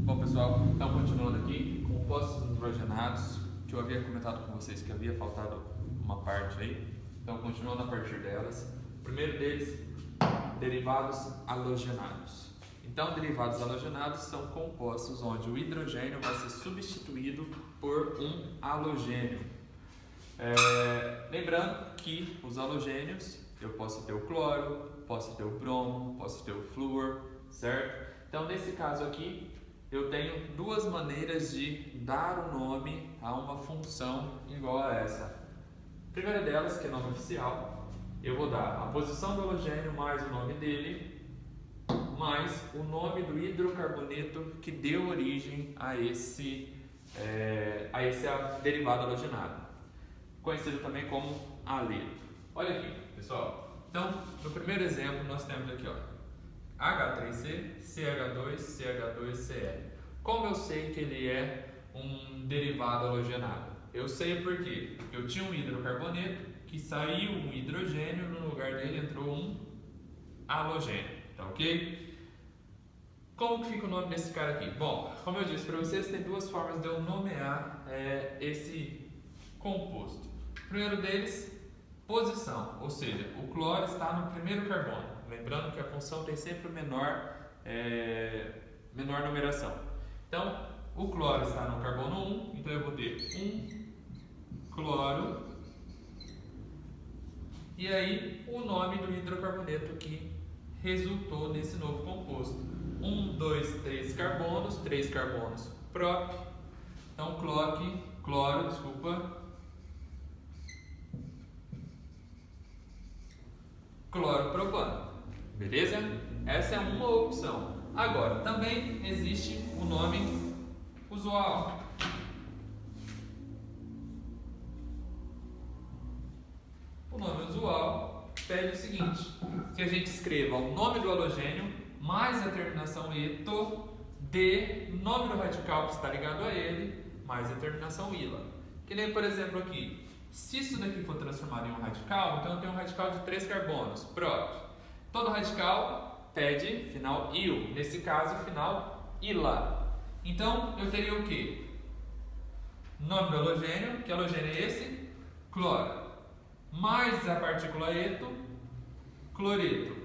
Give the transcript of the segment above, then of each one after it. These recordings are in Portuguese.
Bom, pessoal, então continuando aqui, compostos hidrogenados, que eu havia comentado com vocês que havia faltado uma parte aí, então continuando a partir delas. O primeiro deles, derivados halogenados. Então, derivados halogenados são compostos onde o hidrogênio vai ser substituído por um halogênio. Lembrando que os halogênios, eu posso ter o cloro, posso ter o bromo, posso ter o flúor, certo? Então, nesse caso aqui, eu tenho duas maneiras de dar o nome a uma função igual a essa. A primeira delas, que é nome oficial, eu vou dar a posição do halogênio mais o nome dele, mais o nome do hidrocarboneto que deu origem a esse derivado halogenado, conhecido também como haleto. Olha aqui, pessoal. Então, no primeiro exemplo, nós temos aqui, ó, H3C, CH2, CH2, Cl. Como eu sei que ele é um derivado halogenado? Eu sei porque eu tinha um hidrocarboneto que saiu um hidrogênio, no lugar dele entrou um halogênio, tá ok? Como que fica o nome desse cara aqui? Bom, como eu disse para vocês, tem duas formas de eu nomear esse composto. O primeiro deles, posição, ou seja, o cloro está no primeiro carbono. Lembrando que a função tem sempre menor numeração. Então, o cloro está no carbono 1, então eu vou ter 1 cloro e aí o nome do hidrocarboneto que resultou nesse novo composto. 1, 2, 3 carbonos prop. Então, cloropropano. Beleza? Essa é uma opção. Agora, também existe o nome usual. O nome usual pede o seguinte: que a gente escreva o nome do halogênio mais a terminação eto de nome do radical que está ligado a ele mais a terminação ila. Que nem, por exemplo, aqui. Se isso daqui for transformado em um radical, então eu tenho um radical de 3 carbonos, prop. Todo radical pede final il, nesse caso final ila. Então eu teria o que? Nome do halogênio, que halogênio é esse? Cloro. Mais a partícula eto, cloreto.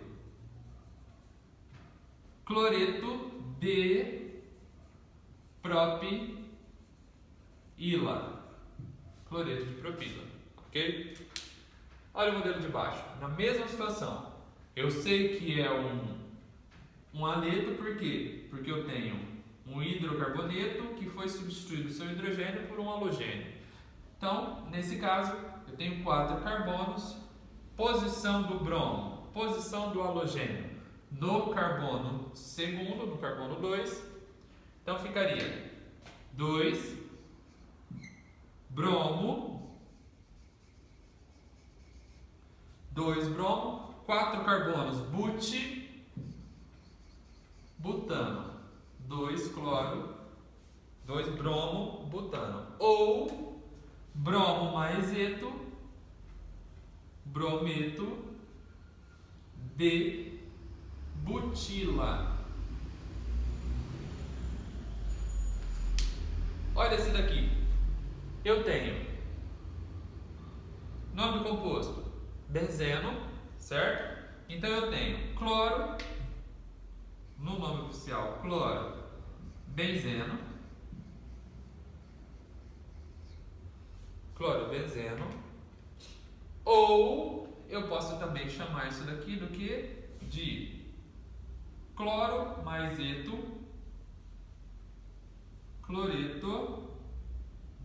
Cloreto de propila. Cloreto de propila, ok? Olha o modelo de baixo. Na mesma situação, eu sei que é um haleto, por quê? Porque eu tenho um hidrocarboneto que foi substituído o seu hidrogênio por um halogênio. Então, nesse caso, eu tenho 4 carbonos, posição do bromo, posição do halogênio no carbono segundo, no carbono 2. Então, ficaria 2 bromo, 4 carbonos, butano, 2 cloro, 2 bromo, butano. Ou bromo mais eto, brometo de butila. Olha esse daqui. Eu tenho nome do composto, benzeno, certo? Então eu tenho cloro, no nome oficial, cloro, benzeno, ou eu posso também chamar isso daqui do que? De cloro mais eto, cloreto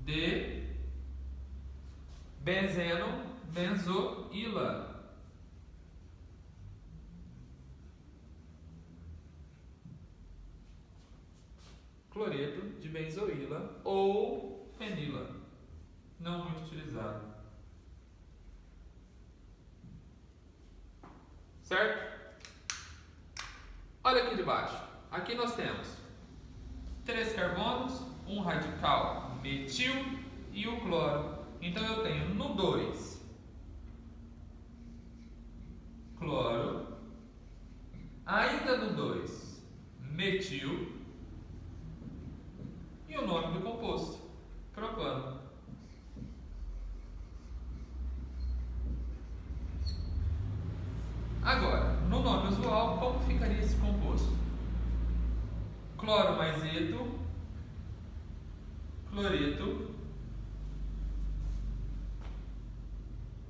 de benzeno, benzoíla. Cloreto de benzoíla ou fenila. Não muito utilizado. Certo? Olha aqui de baixo. Aqui nós temos 3 carbonos, um radical metil e o cloro. Então eu tenho no 2 cloro, ainda no 2 metil, composto, propano. Agora, no nome usual, como ficaria esse composto? Cloro mais eto, cloreto.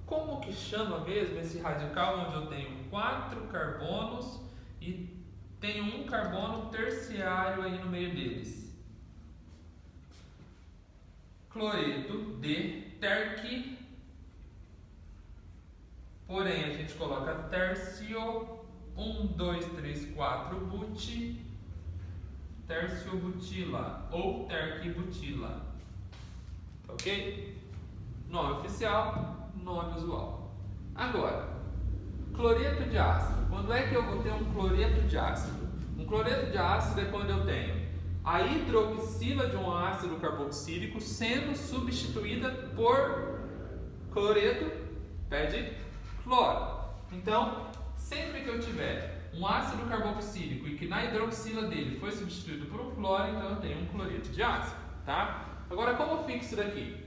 Como que chama mesmo esse radical onde eu tenho 4 carbonos e tenho um carbono terciário aí no meio deles? Cloreto de terc, porém a gente coloca tércio, 1, 2, 3, 4 buti, terciobutila ou terquibutila. Ok? Nome oficial, nome usual. Agora, cloreto de ácido. Quando é que eu vou ter um cloreto de ácido? Um cloreto de ácido é quando eu tenho a hidroxila de um ácido carboxílico sendo substituída por cloreto, pede cloro. Então, sempre que eu tiver um ácido carboxílico e que na hidroxila dele foi substituído por um cloro, então eu tenho um cloreto de ácido, tá? Agora, como fica isso daqui?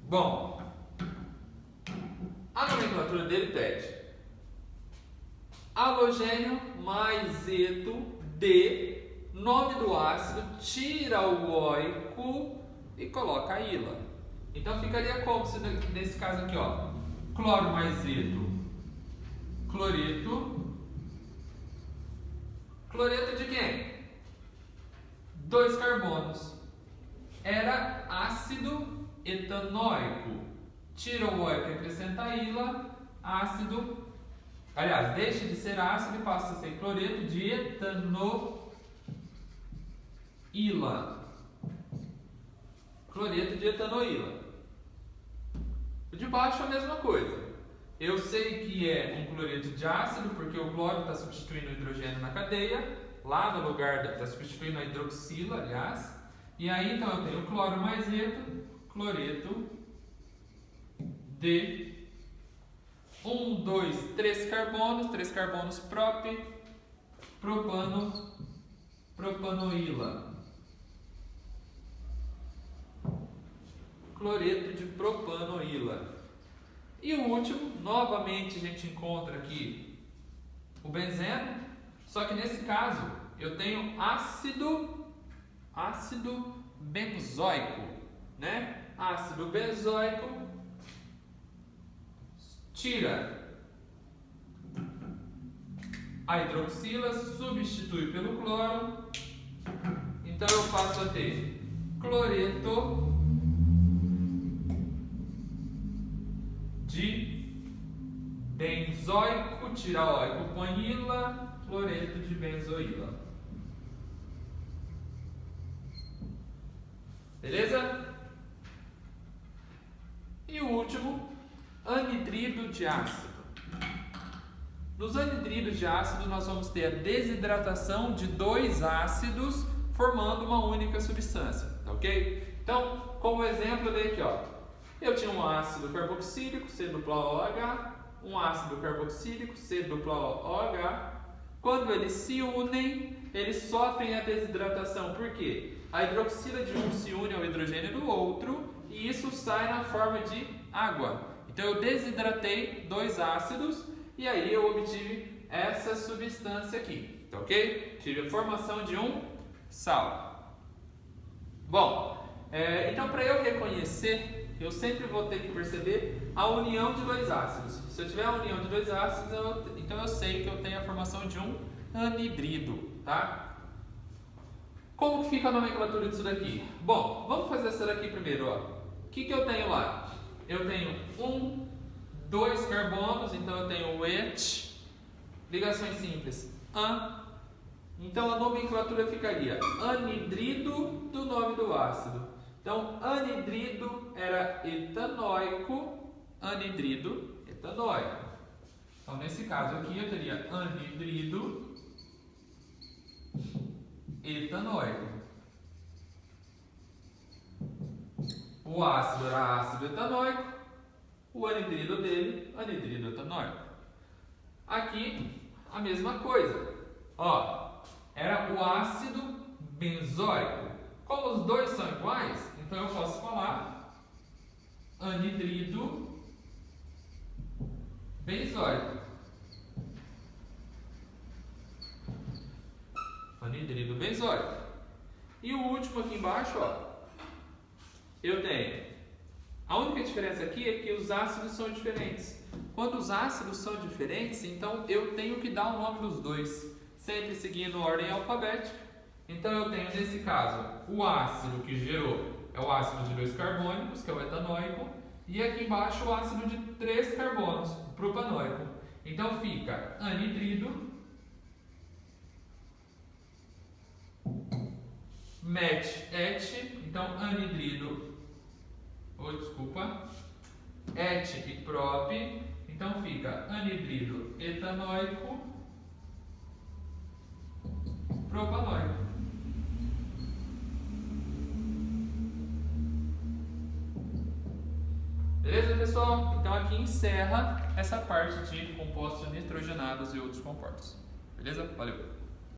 Bom, a nomenclatura dele pede halogênio mais eto de nome do ácido, tira o oico e coloca a ila. Então ficaria como se nesse caso aqui, ó, cloro mais eto, cloreto. Cloreto de quem? 2 carbonos. Era ácido etanóico. Tira o oico e acrescenta a ila, ácido. Aliás, deixa de ser ácido e passa a ser cloreto de etanoila. Cloreto de etanoila. O de baixo é a mesma coisa. Eu sei que é um cloreto de ácido porque o cloro está substituindo o hidrogênio na cadeia. Lá no lugar está substituindo a hidroxila, aliás. E aí então eu tenho cloro mais eto, cloreto de 1, 2, 3 carbonos prop, propano, propanoila. Cloreto de propanoila. E o último, novamente a gente encontra aqui o benzeno, só que nesse caso eu tenho ácido benzoico, né? Ácido benzoico, tira a hidroxila, substitui pelo cloro, então eu passo a ter cloreto de benzoico, tira oico, põe ila, cloreto de benzoíla. Beleza? E o último, anidrido de ácido. Nos anidridos de ácido nós vamos ter a desidratação de 2 ácidos formando uma única substância, tá ok? Então, como exemplo, eu dei aqui, ó. Eu tinha um ácido carboxílico, C≡OH, um ácido carboxílico, C≡OH. Quando eles se unem, eles sofrem a desidratação. Por quê? A hidroxila de um se une ao hidrogênio do outro e isso sai na forma de água. Então eu desidratei 2 ácidos e aí eu obtive essa substância aqui, tá ok? Tive a formação de um sal. Bom, então para eu reconhecer, eu sempre vou ter que perceber a união de 2 ácidos. Se eu tiver a união de 2 ácidos, então eu sei que eu tenho a formação de um anidrido, tá? Como que fica a nomenclatura disso daqui? Bom, vamos fazer essa daqui primeiro, ó. O que eu tenho lá? Eu tenho 1, 2 carbonos, então eu tenho o et, ligações simples, an. Então a nomenclatura ficaria anidrido do nome do ácido. Então, anidrido era etanóico, anidrido, etanóico. Então, nesse caso aqui, eu teria anidrido etanóico. O ácido era ácido etanóico, o anidrido dele, anidrido etanóico. Aqui, a mesma coisa. Ó, era o ácido benzoico. Como os dois são iguais, então eu posso falar anidrido benzóico. Anidrido benzóico. E o último aqui embaixo, ó, eu tenho. A única diferença aqui é que os ácidos são diferentes. Quando os ácidos são diferentes, então eu tenho que dar o nome dos dois, sempre seguindo a ordem alfabética. Então eu tenho nesse caso o ácido que gerou é o ácido de 2 carbônicos, que é o etanoico, e aqui embaixo o ácido de 3 carbonos, o propanoico. Então fica anidrido, met, et, então anidrido, et e prop, então fica anidrido etanoico, propanoico. Beleza, pessoal? Então aqui encerra essa parte de compostos nitrogenados e outros compostos. Beleza? Valeu!